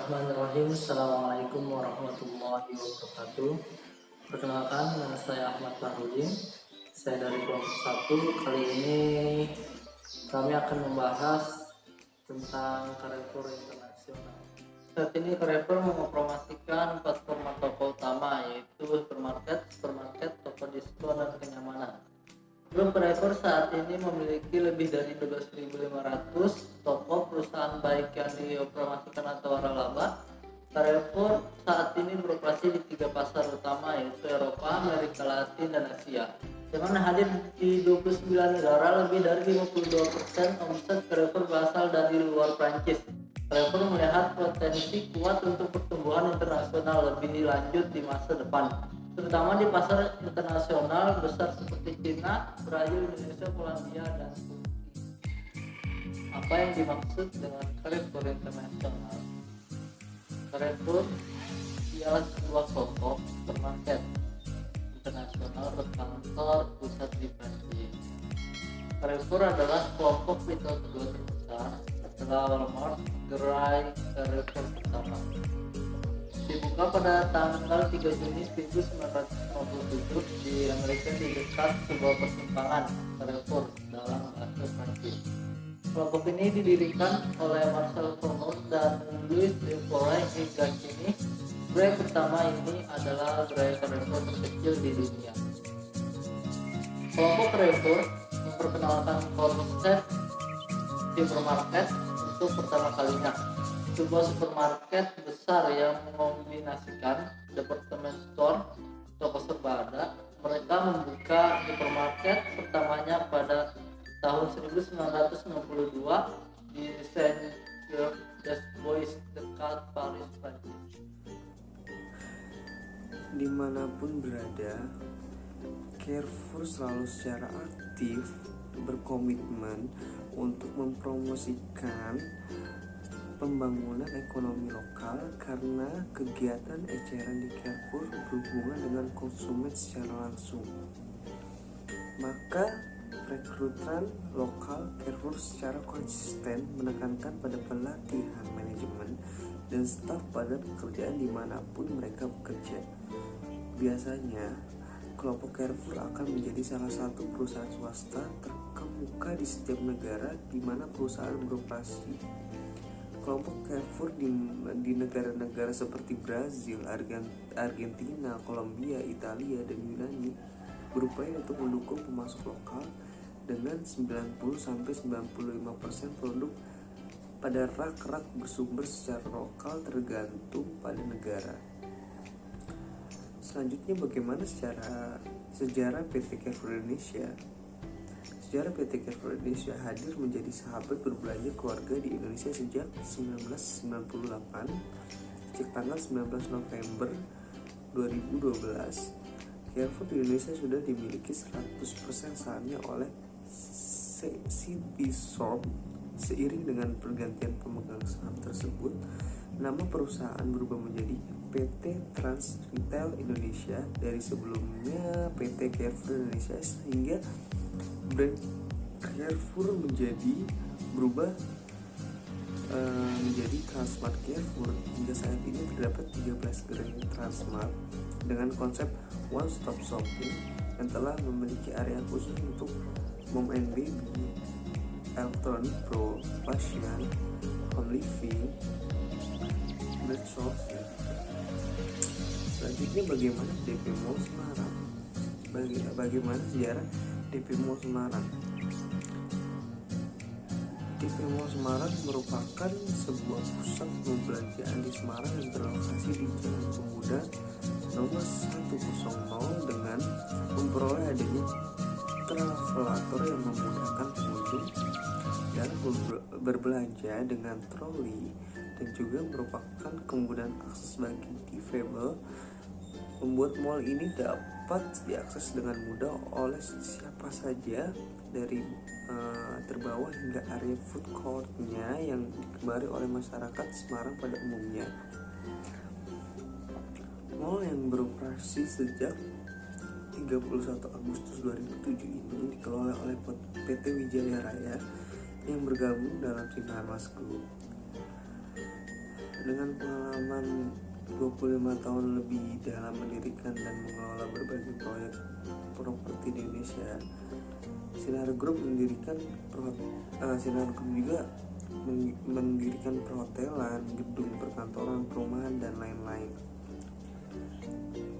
Bismillahirrahmanirrahim. Assalamualaikum warahmatullahi wabarakatuh. Perkenalkan, nama saya Ahmad Fahrudin. Saya dari kelompok 1. Kali ini kami akan membahas tentang Carrefour Internasional. Saat ini Carrefour mengoperasikan 4 format toko utama, yaitu supermarket, toko diskon, dan kenyamanan. Grup Carrefour saat ini memiliki lebih dari 12.500 toko perusahaan, baik yang dioperasikan atau waralaba. Carrefour saat ini beroperasi di 3 pasar utama, yaitu Eropa, Amerika Latin, dan Asia. Dengan hadir di 29 negara, lebih dari 52% omset Carrefour berasal dari luar Prancis. Carrefour melihat potensi kuat untuk pertumbuhan internasional lebih lanjut di masa depan, terutama di pasar internasional besar seperti Cina, Brazil, Indonesia, Polandia, dan Turki. Apa yang dimaksud dengan Carrefour Internasional? Carrefour ialah sebuah kelompok supermarket internasional berkantor pusat di Prancis. Carrefour adalah kelompok retail kedua terbesar setelah Walmart, gerai Carrefour pertama dibuka pada tanggal 3 Juni 1957 di Amerika di dekat sebuah persimpangan Carrefour dalam bahasa Prancis. Kelompok ini didirikan oleh Marcel Proust dan Louis de Forêt. Hingga kini, gerai pertama ini adalah gerai Carrefour terkecil di dunia. Kelompok Carrefour memperkenalkan konsep supermarket untuk pertama kalinya. Sebuah supermarket besar yang mengombinasikan department store, toko serba ada. Mereka membuka supermarket pertamanya pada tahun 1962 di Saint-Germain-des-Bois dekat Paris, Prancis. Dimanapun berada, Carrefour selalu secara aktif berkomitmen untuk mempromosikan pembangunan ekonomi lokal karena kegiatan eceran di Carrefour berhubungan dengan konsumen secara langsung. Maka rekrutan lokal Carrefour secara konsisten menekankan pada pelatihan manajemen dan staf pada pekerjaan dimanapun mereka bekerja. Biasanya, kelompok Carrefour akan menjadi salah satu perusahaan swasta terkemuka di setiap negara di mana perusahaan beroperasi. Kelompok Carrefour di negara-negara seperti Brazil, Argentina, Kolombia, Italia, dan Yunani berupaya untuk mendukung pemasok lokal dengan 90-95% produk pada rak-rak bersumber secara lokal tergantung pada negara. Selanjutnya, bagaimana sejarah PT Carrefour Indonesia? Sejarah PT Carrefour Indonesia hadir menjadi sahabat berbelanja keluarga di Indonesia sejak 1998, sejak tanggal 19 November 2012. Carrefour di Indonesia sudah dimiliki 100% sahamnya oleh Citicorp. Seiring dengan pergantian pemegang saham tersebut, nama perusahaan berubah menjadi PT Trans Retail Indonesia dari sebelumnya PT Carrefour Indonesia, sehingga brand Carrefour berubah menjadi Transmart Carrefour. Hingga saat ini terdapat 13 gerai Transmart dengan konsep one stop shopping yang telah memiliki area khusus untuk mom and baby, electronic pro, fashion, home living, dan shopping. Selanjutnya, bagaimana DP Mall Semarang? Bagaimana sejarah DP Mall Semarang? DP Mall Semarang merupakan sebuah pusat perbelanjaan di Semarang yang berlokasi di Jalan Pemuda nomor 100 dengan memperoleh adanya travelator yang memudahkan pengunjung dalam berbelanja dengan troli dan juga merupakan kemudahan akses bagi difabel. Membuat mall ini dapat diakses dengan mudah oleh siapa saja dari terbawah hingga area food court-nya yang digemari oleh masyarakat Semarang pada umumnya. Mall yang beroperasi sejak 31 Agustus 2007 ini dikelola oleh PT Wijaya Raya yang bergabung dalam Sinarmas Group. Dengan pengalaman 25 tahun lebih dalam mendirikan dan mengelola berbagai proyek properti di Indonesia, Sinar Group juga mendirikan perhotelan, gedung perkantoran, perumahan, dan lain-lain.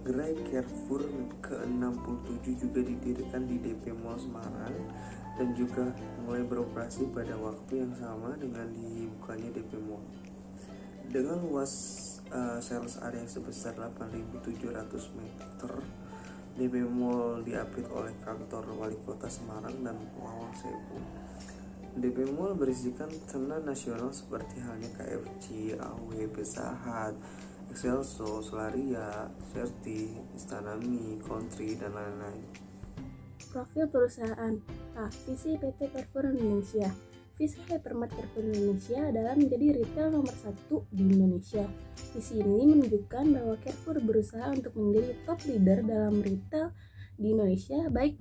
Gerai Carrefour ke-67 juga didirikan di DP Mall Semarang dan juga mulai beroperasi pada waktu yang sama dengan dibukanya DP Mall. Dengan luas sales area sebesar 8.700 meter, DP Mall diapit oleh kantor Wali Kota Semarang dan Lawang Sewu. DP Mall berisikan tenan nasional seperti halnya KFC, AW, Pizza Hut, Excelso, Solaria, Serti, Istana Mi, Country, dan lain-lain. Profil perusahaan. Visi PT Carrefour Indonesia. Visi Hypermart Carrefour Indonesia adalah menjadi retail nomor 1 di Indonesia. Visi ini menunjukkan bahwa Carrefour berusaha untuk menjadi top leader dalam retail di Indonesia, baik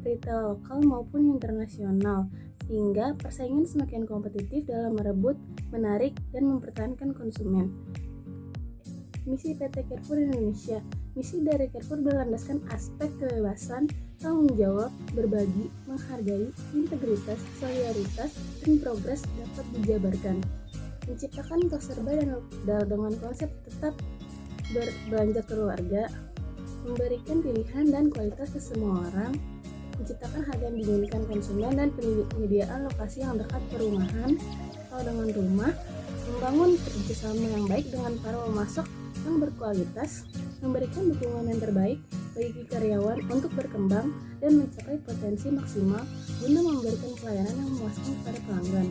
retail lokal maupun internasional, sehingga persaingan semakin kompetitif dalam merebut, menarik, dan mempertahankan konsumen. Misi PT Carrefour Indonesia. Misi dari Carrefour berlandaskan aspek kebebasan, tanggung jawab, berbagi, menghargai, integritas, solidaritas, dan progres dapat dijabarkan. Menciptakan tos serba dan dengan konsep tetap berbelanja keluarga, memberikan pilihan dan kualitas ke semua orang, menciptakan harga yang diinginkan konsumen dan penyediaan lokasi yang dekat perumahan atau dengan rumah, membangun kerjasama yang baik dengan para pemasok yang berkualitas, memberikan dukungan yang terbaik bagi karyawan untuk berkembang dan mencapai potensi maksimal guna memberikan pelayanan yang memuaskan kepada pelanggan.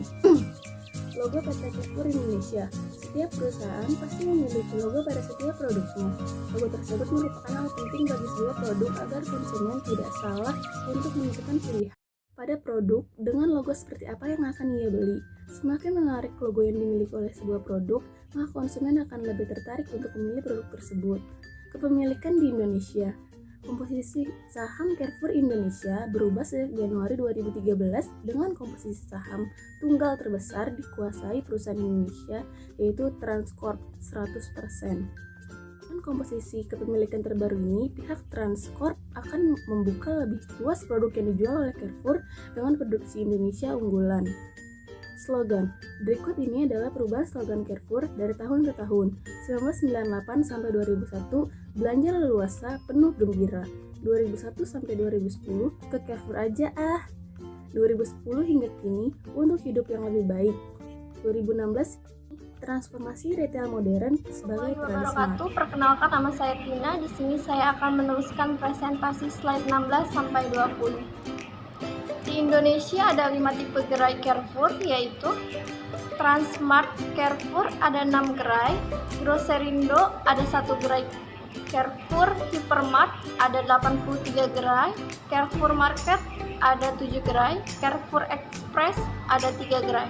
Logo PT Carrefour Indonesia. Setiap perusahaan pasti memiliki logo pada setiap produknya. Logo tersebut merupakan hal penting bagi sebuah produk agar konsumen tidak salah untuk menentukan pilihan pada produk dengan logo seperti apa yang akan ia beli. Semakin menarik logo yang dimiliki oleh sebuah produk, maka konsumen akan lebih tertarik untuk memilih produk tersebut. Kepemilikan di Indonesia. Komposisi saham Carrefour Indonesia berubah sejak Januari 2013 dengan komposisi saham tunggal terbesar dikuasai perusahaan Indonesia, yaitu Transcorp 100%. Dengan komposisi kepemilikan terbaru ini, pihak Transcorp akan membuka lebih luas produk yang dijual oleh Carrefour dengan produksi Indonesia unggulan. Slogan. Berikut ini adalah perubahan slogan Carrefour dari tahun ke tahun. 1998 sampai 2001, belanja leluasa penuh gembira. 2001 sampai 2010, ke Carrefour aja ah. 2010 hingga kini, untuk hidup yang lebih baik. 2016, transformasi retail modern sebagai Transmart. Perkenalkan, nama saya Tina. Di sini saya akan meneruskan presentasi slide 16 sampai 20. Di Indonesia ada 5 tipe gerai Carrefour, yaitu Transmart Carrefour ada 6 gerai, Groserindo ada 1 gerai, Carrefour Hypermart ada 83 gerai, Carrefour Market ada 7 gerai, Carrefour Express ada 3 gerai.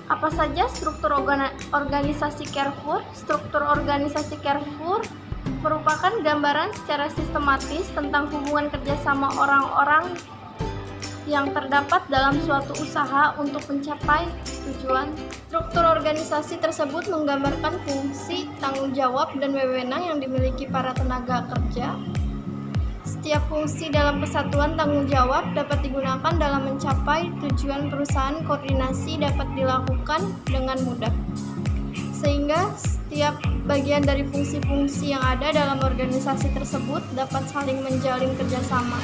Apa saja struktur organisasi Carrefour? Struktur organisasi Carrefour merupakan gambaran secara sistematis tentang hubungan kerjasama orang-orang yang terdapat dalam suatu usaha untuk mencapai tujuan. Struktur organisasi tersebut menggambarkan fungsi, tanggung jawab, dan wewenang yang dimiliki para tenaga kerja. Setiap fungsi dalam kesatuan tanggung jawab dapat digunakan dalam mencapai tujuan perusahaan. Koordinasi dapat dilakukan dengan mudah, sehingga setiap bagian dari fungsi-fungsi yang ada dalam organisasi tersebut dapat saling menjalin kerjasama.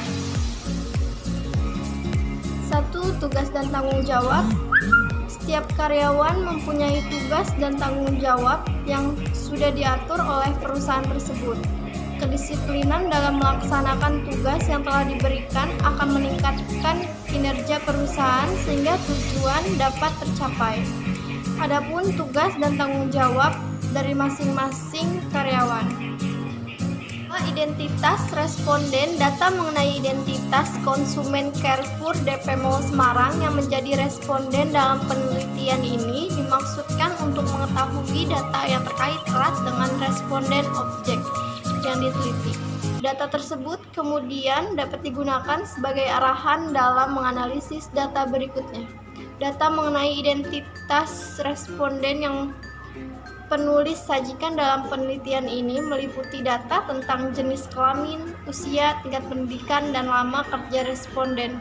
1. Tugas dan tanggung jawab. Setiap karyawan mempunyai tugas dan tanggung jawab yang sudah diatur oleh perusahaan tersebut. Kedisiplinan dalam melaksanakan tugas yang telah diberikan akan meningkatkan kinerja perusahaan sehingga tujuan dapat tercapai. Adapun tugas dan tanggung jawab dari masing-masing karyawan. Identitas responden. Data mengenai identitas konsumen Carrefour DP Mall Semarang yang menjadi responden dalam penelitian ini dimaksudkan untuk mengetahui data yang terkait erat dengan responden objek yang diteliti. Data tersebut kemudian dapat digunakan sebagai arahan dalam menganalisis data berikutnya. Data mengenai identitas responden yang penulis sajikan dalam penelitian ini meliputi data tentang jenis kelamin, usia, tingkat pendidikan, dan lama kerja responden.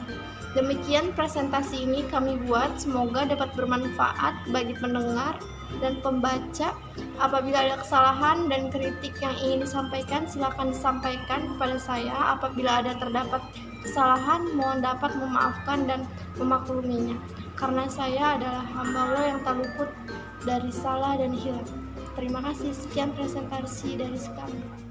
Demikian presentasi ini kami buat, semoga dapat bermanfaat bagi pendengar dan pembaca. Apabila ada kesalahan dan kritik yang ingin disampaikan, silakan disampaikan kepada saya. Apabila ada terdapat kesalahan, mohon dapat memaafkan dan memakluminya. Karena saya adalah hamba Allah yang tak luput dari salah dan hilaf. Terima kasih. Sekian presentasi dari kami.